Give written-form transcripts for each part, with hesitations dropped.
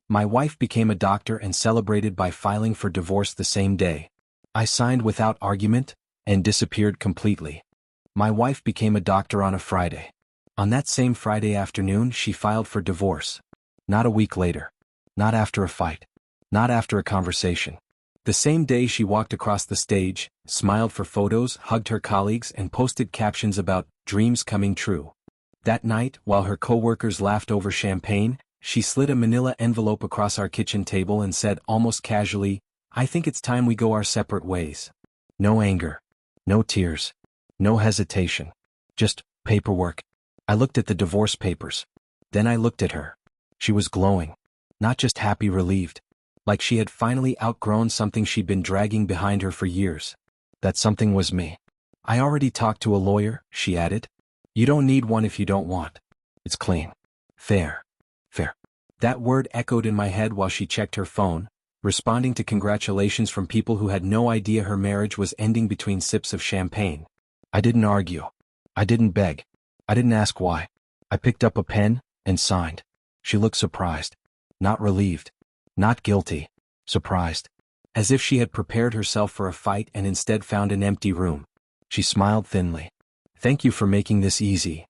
My wife became a doctor and celebrated by filing for divorce the same day. I signed without argument and disappeared completely. My wife became a doctor on a Friday. On that same Friday afternoon, she filed for divorce. Not a week later. Not after a fight. Not after a conversation. The same day she walked across the stage, smiled for photos, hugged her colleagues, and posted captions about dreams coming true. That night, while her coworkers laughed over champagne, she slid a manila envelope across our kitchen table and said almost casually, "I think it's time we go our separate ways." No anger. No tears. No hesitation. Just paperwork. I looked at the divorce papers. Then I looked at her. She was glowing. Not just happy, relieved. Like she had finally outgrown something she'd been dragging behind her for years. That something was me. "I already talked to a lawyer," she added. "You don't need one if you don't want. It's clean. Fair. Fair." That word echoed in my head while she checked her phone, responding to congratulations from people who had no idea her marriage was ending between sips of champagne. I didn't argue. I didn't beg. I didn't ask why. I picked up a pen and signed. She looked surprised. Not relieved. Not guilty. Surprised. As if she had prepared herself for a fight and instead found an empty room. She smiled thinly. "Thank you for making this easy."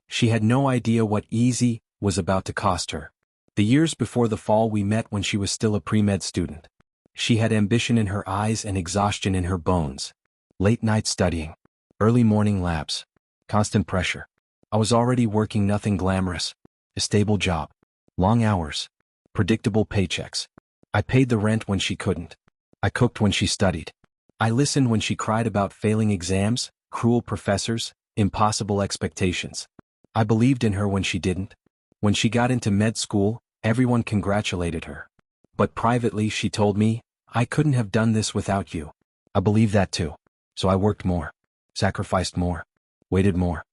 She had no idea what easy was about to cost her. The years before the fall we met when she was still a pre-med student. She had ambition in her eyes and exhaustion in her bones. Late night studying. Early morning labs. Constant pressure. I was already working nothing glamorous. A stable job. Long hours. Predictable paychecks. I paid the rent when she couldn't. I cooked when she studied. I listened when she cried about failing exams, cruel professors, impossible expectations. I believed in her when she didn't. When she got into med school, everyone congratulated her. But privately she told me, "I couldn't have done this without you." I believed that too. So I worked more. Sacrificed more. Waited more.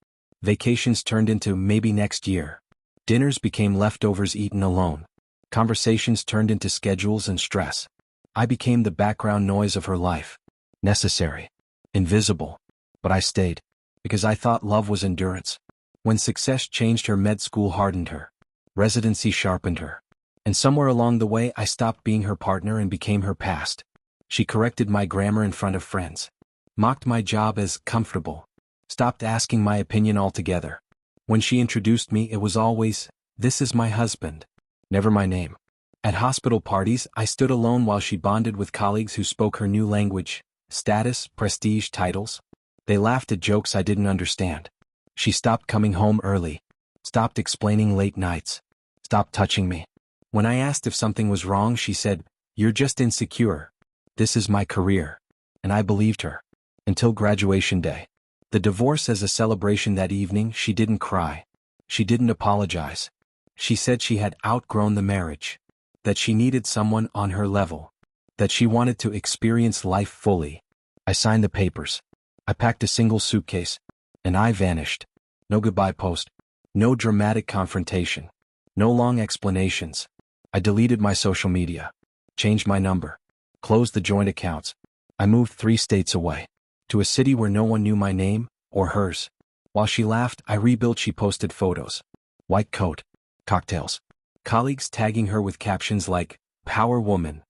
Vacations turned into maybe next year. Dinners became leftovers eaten alone. Conversations turned into schedules and stress. I became the background noise of her life. Necessary. Invisible. But I stayed. Because I thought love was endurance. When success changed her, med school hardened her. Residency sharpened her. And somewhere along the way I stopped being her partner and became her past. She corrected my grammar in front of friends. Mocked my job as comfortable. Stopped asking my opinion altogether. When she introduced me, it was always, "This is my husband." Never my name. At hospital parties, I stood alone while she bonded with colleagues who spoke her new language, status, prestige, titles. They laughed at jokes I didn't understand. She stopped coming home early. Stopped explaining late nights. Stopped touching me. When I asked if something was wrong, she said, "You're just insecure. This is my career." And I believed her. Until graduation day. The divorce as a celebration that evening, she didn't cry. She didn't apologize. She said she had outgrown the marriage. That she needed someone on her level. That she wanted to experience life fully. I signed the papers. I packed a single suitcase. And I vanished. No goodbye post. No dramatic confrontation. No long explanations. I deleted my social media. Changed my number. Closed the joint accounts. I moved 3 states away. To a city where no one knew my name, or hers. While she laughed, I rebuilt. She posted photos. White coat. Cocktails. Colleagues tagging her with captions like, "Power woman."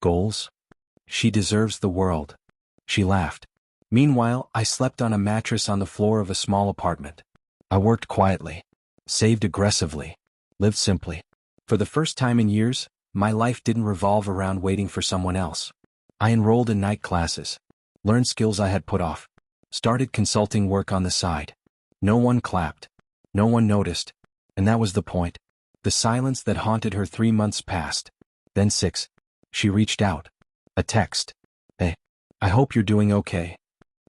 Goals? "She deserves the world." She laughed. Meanwhile, I slept on a mattress on the floor of a small apartment. I worked quietly. Saved aggressively. Lived simply. For the first time in years, my life didn't revolve around waiting for someone else. I enrolled in night classes. Learned skills I had put off. Started consulting work on the side. No one clapped. No one noticed. And that was the point. The silence that haunted her. 3 months passed. Then 6. She reached out. A text. "Hey, I hope you're doing okay."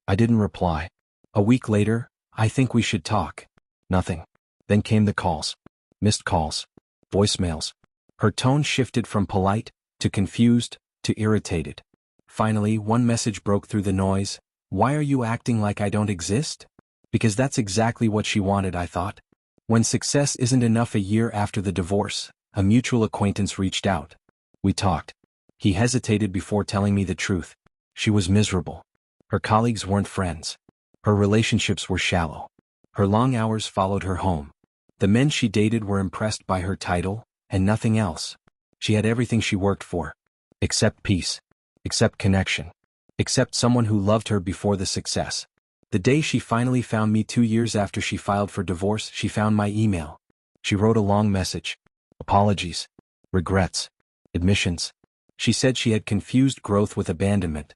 I didn't reply. A week later, "I think we should talk." Nothing. Then came the calls. Missed calls. Voicemails. Her tone shifted from polite, to confused, to irritated. Finally, one message broke through the noise. "Why are you acting like I don't exist?" Because that's exactly what she wanted, I thought. When success isn't enough, a year after the divorce, a mutual acquaintance reached out. We talked. He hesitated before telling me the truth. She was miserable. Her colleagues weren't friends. Her relationships were shallow. Her long hours followed her home. The men she dated were impressed by her title, and nothing else. She had everything she worked for. Except peace. Except connection. Except someone who loved her before the success. The day she finally found me 2 years after she filed for divorce, she found my email. She wrote a long message. Apologies. Regrets. Admissions. She said she had confused growth with abandonment.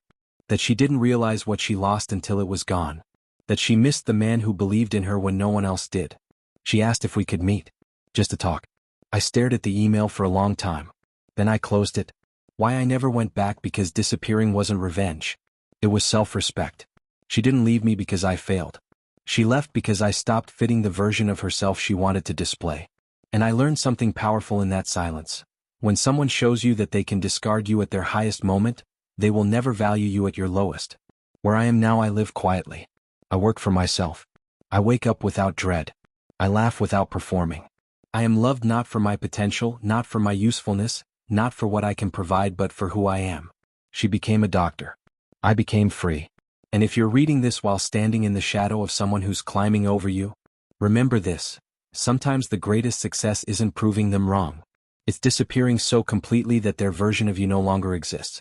That she didn't realize what she lost until it was gone. That she missed the man who believed in her when no one else did. She asked if we could meet. Just to talk. I stared at the email for a long time. Then I closed it. Why I never went back? Because disappearing wasn't revenge. It was self-respect. She didn't leave me because I failed. She left because I stopped fitting the version of herself she wanted to display. And I learned something powerful in that silence. When someone shows you that they can discard you at their highest moment, they will never value you at your lowest. Where I am now, I live quietly. I work for myself. I wake up without dread. I laugh without performing. I am loved not for my potential, not for my usefulness, not for what I can provide, but for who I am. She became a doctor. I became free. And if you're reading this while standing in the shadow of someone who's climbing over you, remember this: sometimes the greatest success isn't proving them wrong. It's disappearing so completely that their version of you no longer exists.